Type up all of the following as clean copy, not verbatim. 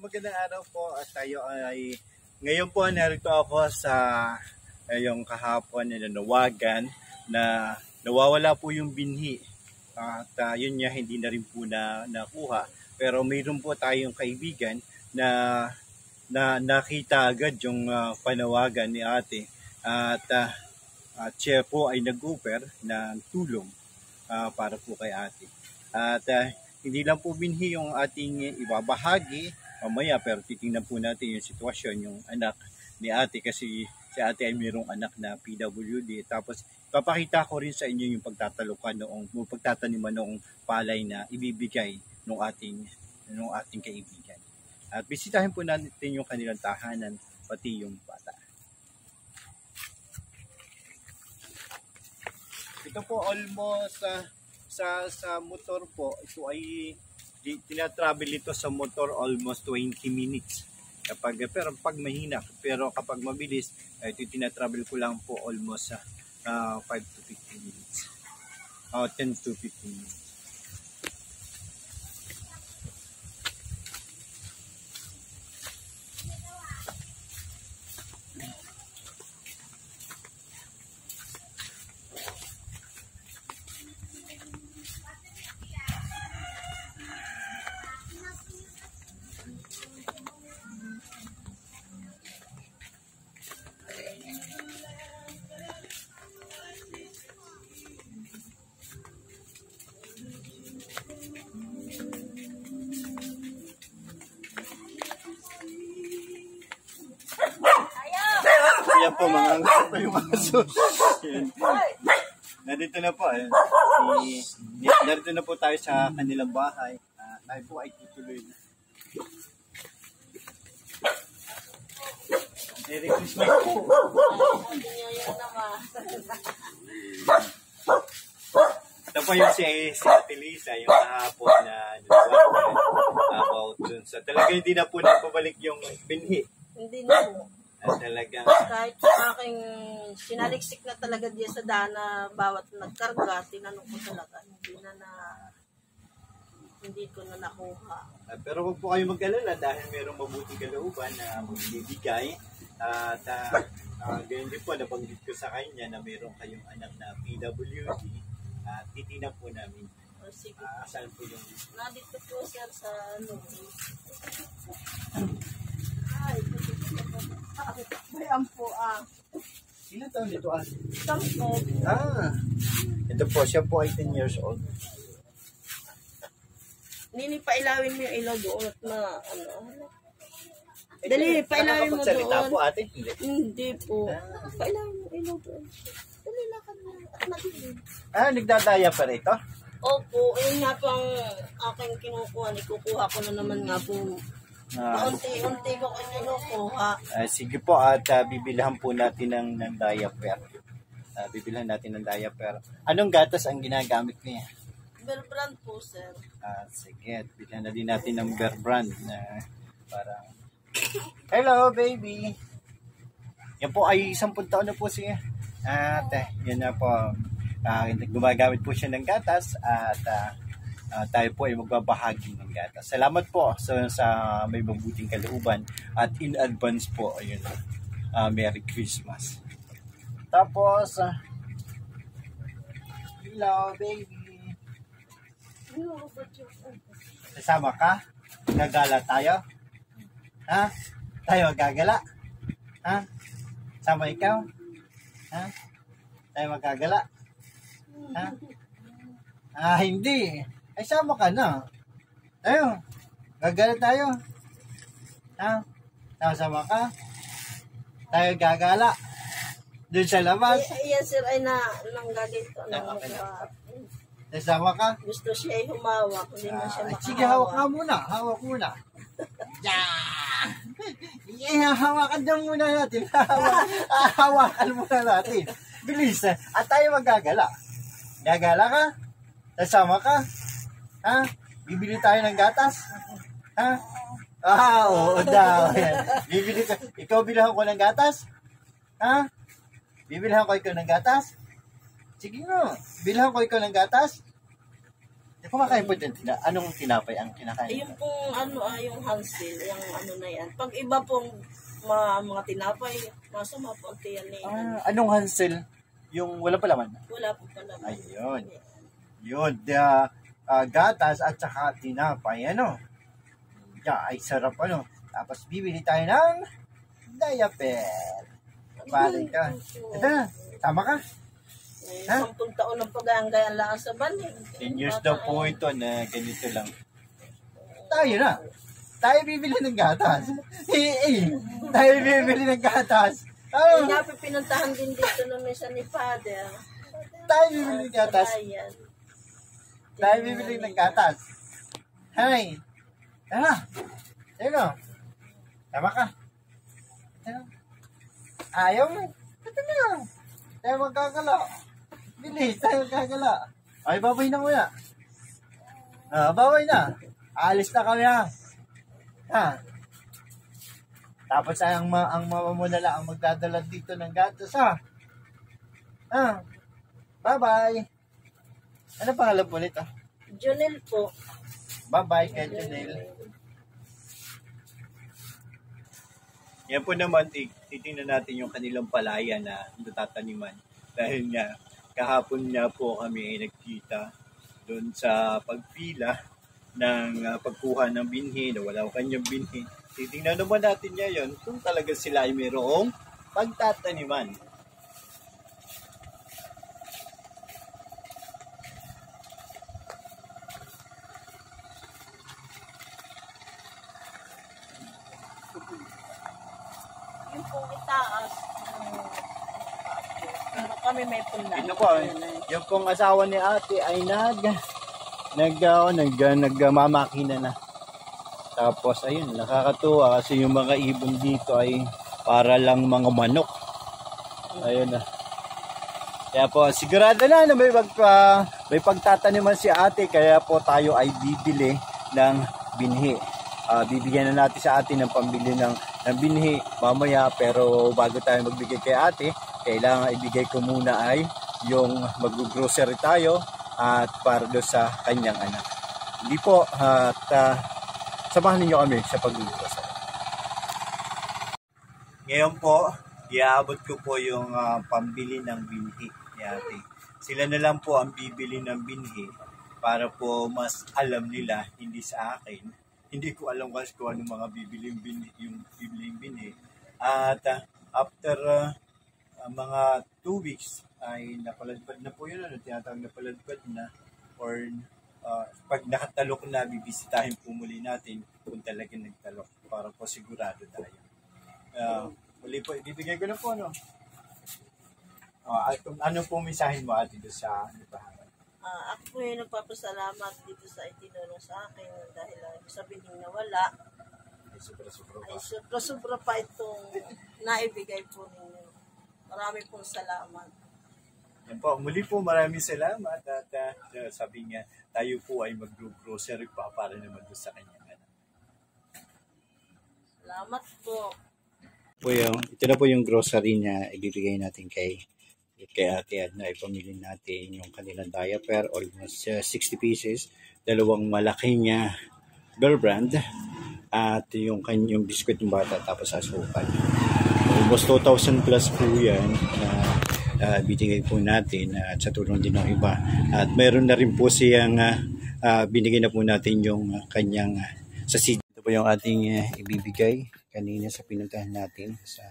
magandang araw po at tayo ay ngayon po narito ako sa yung kahapon na nanawagan na nawawala po yung binhi at yun niya hindi na rin po nakuha, pero mayroon po tayong kaibigan na nakita agad yung panawagan ni ate at siya po ay nag-offer ng tulong para po kay ate at hindi lang po binhi yung ating ibabahagi mamaya, pero titingnan po natin yung sitwasyon yung anak ni ate kasi si ate ay mayroong anak na PWD. Tapos papakita ko rin sa inyo yung pagtataniman noong palay na ibibigay ng ating kaibigan. At bisitahin po natin yung kanilang tahanan pati yung bata. Ito po almost sa motor po, ito ay tinatravel ito sa motor almost 20 minutes. Pero pag mahina, pero kapag mabilis, ito tinatravel ko lang po almost 5 to 15 minutes. 10 to 15 minutes. Yan po, mga angkat pa yung aso. Narito na po. Narito na po tayo sa kanilang bahay. Tayo po ay tutuloy na. Merry Christmas po. Ito po yung si Ate Lisa, yung kahapon na about dun sa talaga hindi na po napabalik yung binhi. Hindi na po. Talagang kahit sa aking sinaliksik na talaga diyan sa dana bawat nagkarga, tinanong ko talaga, hindi ko na nakuha. Pero huwag po kayo mag-alala dahil mayroong mabuting kalooban na magbibigay at ganyan din po nabanggit ko sa kanya na mayroong kayong anak na PWD at titignan po namin. Sige. Saan po yung nandito po sir sa ay, may ampo ilan taon dito ate? Sampo. Ito po, siya po ay 10 years old. Nini, pailawin mo yung ilaw doon at dali, pailawin mo doon. Po ate? Hindi po. Pailawin mo yung ilaw doon. Dali, lakad mo. Nagdadaya pa rito? Opo, yun nga po ang aking kinukuha. Kukuha ko na naman nga po. Unti-unti ko kinukuha. Sige po, at bibilhan po natin ng diaper. Bibilhan natin ng diaper. Anong gatas ang ginagamit niya? Bear brand po, sir. Sige, bilhan na din natin ng Bear brand na parang hello, baby! Yan po ay 10 taon na po siya. At yan na po. Gumagamit po siya ng gatas at tayo po ay magbabahagi ng gatas. Salamat po sa may mabuting kalooban at in advance po, ayun, Merry Christmas. Tapos, hello, baby. Kasama ka? Gagala tayo? Ha? Tayo gagala? Ha? Sama ikaw? Ha? Tayo magagala? Ha? Hindi. Ay, sama ka na. Tayo. Gagala tayo. Ha? Sama ka? Tayo gagala. Doon sa labas. Yes, sir, ay nanggagito. Sama ka? Gusto siya ay humawak. Hindi man siya makahawak. Sige, hawak ka muna. Hawak muna. Hawakan daw muna natin. Hawakan muna natin. Bilis. At tayo magagala. Gagala ka? Kasama ka? Ha? Bibili tayo ng gatas? Ha? Oo daw. Bibili ka. Ikaw bilhan ko ng gatas? Ha? Bibilhan ko ikaw ng gatas? Sige nga. Bilhan ko ikaw ng gatas? Kumakain po din. Anong tinapay ang kinakain? Yung pong yung Hansel, yung na yan. Pag iba pong mga tinapay, masama po ang tiyan ni Anong Hansel? Yung wala pa laman? Wala po pala. Ayun. Yun. Gatas at saka tinapay. Ay sarap Tapos bibili tayo ng diaper. Balik ka. Ito na. Tama ka. 10 taon ng pag-aanggayan lang sa banig. 10 years daw po ito na ganito lang. Tayo na. Tayo bibili ng gatas. Tayo bibili ng gatas. Nga pinuntahan din dito nung isa ni Father. Tayo bibili ng gatas. Tayo bibili ng gatas. Hay. Tara. Ayun. Tama ka. Ayaw mo. Ito na. Tayo magkakala. Bilis, tayo magkakala. Ay, babay na kuya. Babay na. Alis na kami ha. Tapos ang mama mo na lang ang magdadala dito ng gatas ha. Bye-bye. Ano pangalan po nito? Jonel po. Bye-bye kay Jonel. Yan po naman, titingnan natin yung kanilang palaya na natataniman. Dahil nga, kahapon nga po kami ay nagkita doon sa pagpila ng pagkuha ng binhi na wala kanyang binhi. Titingnan naman natin ngayon kung talaga sila ay mayroong pagtataniman. Yung pong itaas, pero kami may pula. Ito po, yung pong asawa ni ate ay nagmamakina na. Tapos ayun, nakakatuwa kasi yung mga ibon dito ay para lang mga manok. Ayun na. Kaya po sigurado na may pagtataniman si ate, kaya po tayo ay bibili ng binhi. Bibigyan na natin sa ate ng pambili ng binhi mamaya, pero bago tayo magbigay kay ate, kailangan ibigay ko muna ay yung mag-grocery tayo at para do sa kanyang anak. Hindi po, at samahan ninyo kami sa pag-grocery. Ngayon po, iaabot ko po yung pambili ng binhi ni ate. Sila na lang po ang bibili ng binhi para po mas alam nila, hindi sa akin. Hindi ko alam kung anong mga bibiling binhi. At after mga 2 weeks ay napaladpad na po yun. Tinatawag napaladpad na. Or pag nakatalok na, bibisitahin po muli natin kung talaga nagtalok para po sigurado tayo. Muli po, ibibigay ko na po. Ano po mensahe mo ate doon sa libahan? Ako po yung nagpapasalamat dito sa itinulong sa akin dahil sabihin na wala. Ay sobra pa itong naibigay po ninyo. Marami pong salamat. Yan po, muli po maraming salamat at sabi nga tayo po ay mag-grocery pa para naman doon sa kanyang anak. Salamat po. Ito na po yung grocery niya ibibigay natin kay ate at na ipamili natin yung kanilang diaper, almost 60 pieces, dalawang malaki niya Bear Brand at yung kanyang biskwit ng bata tapos asukal. Almost 2,000 plus po yan na binigay po natin at sa tulong din ng iba. At meron na rin po siyang binigay na po natin yung kanyang sa seed. Ito po yung ating ibibigay kanina sa pinuntahan natin sa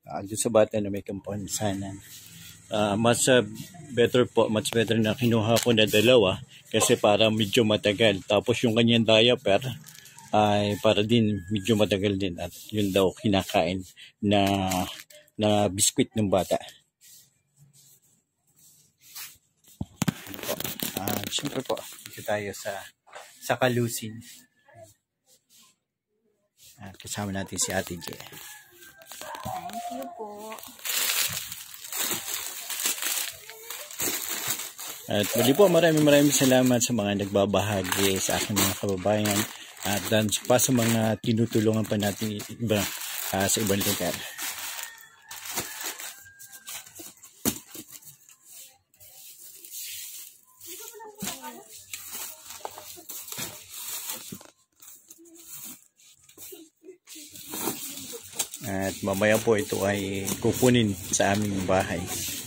doon sa bata na may kampansanan. Much better na kinuha ko na dalawa kasi para medyo matagal. Tapos yung kanyang diaper ay para din medyo matagal din at yun daw kinakain na biskwit ng bata. Siyempre po, dito tayo sa Kalusin. At kasama natin si Ate J. Thank you po. At muli po, maraming salamat sa mga nagbabahagi sa aking mga kababayan at pa sa mga tinutulungan pa natin iba sa ibang lugar. At mamaya po ito ay kukunin sa aming bahay.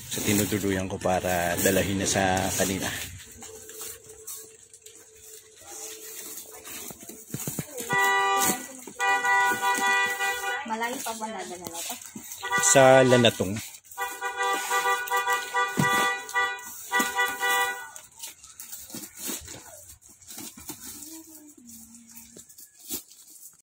So tinutuluyan ko para dalahin na sa kanila. Malayo pa ba nadala na to? Sa Lanatong.